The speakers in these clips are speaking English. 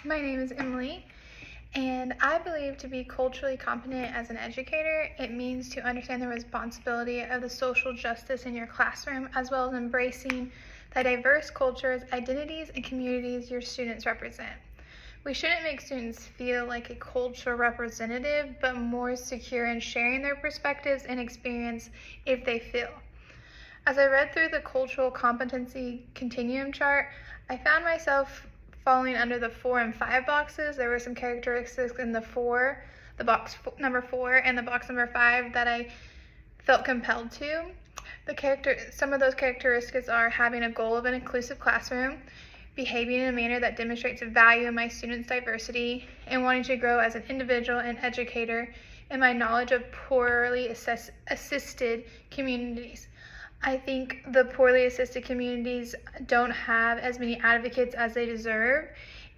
My name is Emily, and I believe to be culturally competent as an educator, it means to understand the responsibility of the social justice in your classroom, as well as embracing the diverse cultures, identities, and communities your students represent. We shouldn't make students feel like a cultural representative, but more secure in sharing their perspectives and experience if they feel. As I read through the cultural competency continuum chart, I found myself falling under the 4 and 5 boxes. There were some characteristics in the box number 4 and the box number 5 that I felt compelled to. Some of those characteristics are having a goal of an inclusive classroom, behaving in a manner that demonstrates value in my students' diversity, and wanting to grow as an individual and educator in my knowledge of poorly assisted communities. I think the poorly assisted communities don't have as many advocates as they deserve,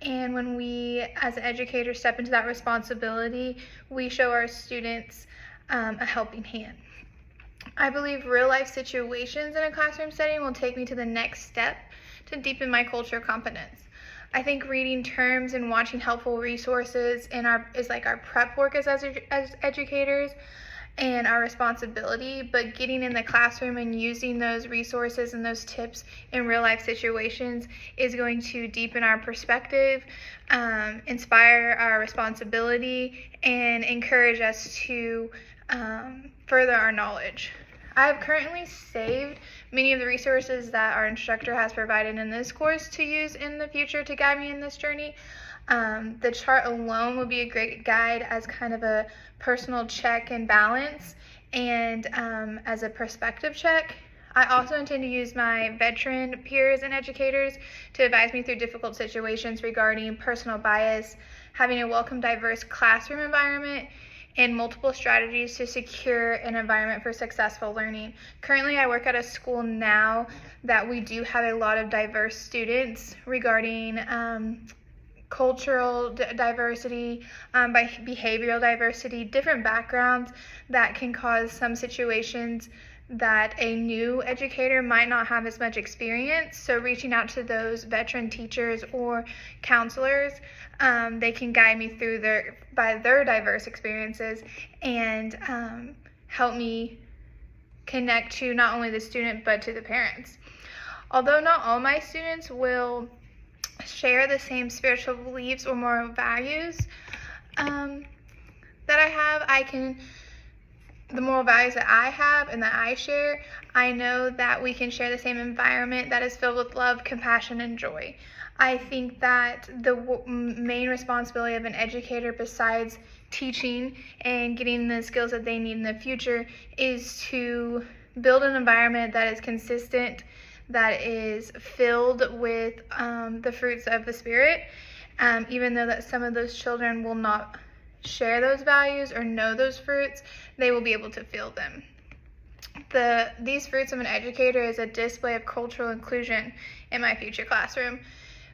and when we as educators step into that responsibility, we show our students a helping hand. I believe real life situations in a classroom setting will take me to the next step to deepen my cultural competence. I think reading terms and watching helpful resources is like our prep work as educators and our responsibility, but getting in the classroom and using those resources and those tips in real life situations is going to deepen our perspective, inspire our responsibility, and encourage us to further our knowledge. I've currently saved many of the resources that our instructor has provided in this course to use in the future to guide me in this journey. The chart alone will be a great guide as kind of a personal check and balance, and as a perspective check. I also intend to use my veteran peers and educators to advise me through difficult situations regarding personal bias, having a welcome, diverse classroom environment, and multiple strategies to secure an environment for successful learning. Currently, I work at a school now that we do have a lot of diverse students regarding cultural diversity, behavioral diversity, different backgrounds that can cause some situations that a new educator might not have as much experience. So reaching out to those veteran teachers or counselors, they can guide me through their diverse experiences and help me connect to not only the student but to the parents. Although not all my students will share the same spiritual beliefs or moral values that I have, the moral values that I have and that I share, I know that we can share the same environment that is filled with love, compassion, and joy. I think that the main responsibility of an educator, besides teaching and getting the skills that they need in the future, is to build an environment that is consistent, that is filled with the fruits of the Spirit, even though that some of those children will not share those values or know those fruits, they will be able to feel them. These fruits of an educator is a display of cultural inclusion in my future classroom.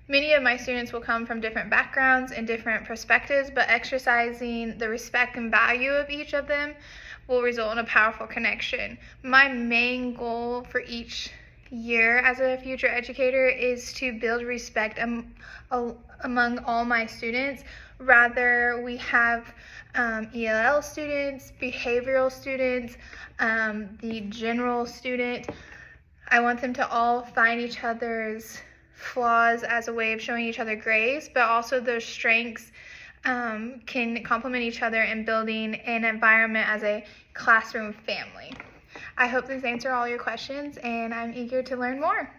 Many of my students will come from different backgrounds and different perspectives, but exercising the respect and value of each of them will result in a powerful connection. My main goal for each year as a future educator is to build respect among all my students. Rather, we have ELL students, behavioral students, the general student. I want them to all find each other's flaws as a way of showing each other grace, but also those strengths can complement each other in building an environment as a classroom family. I hope these answer all your questions, and I'm eager to learn more.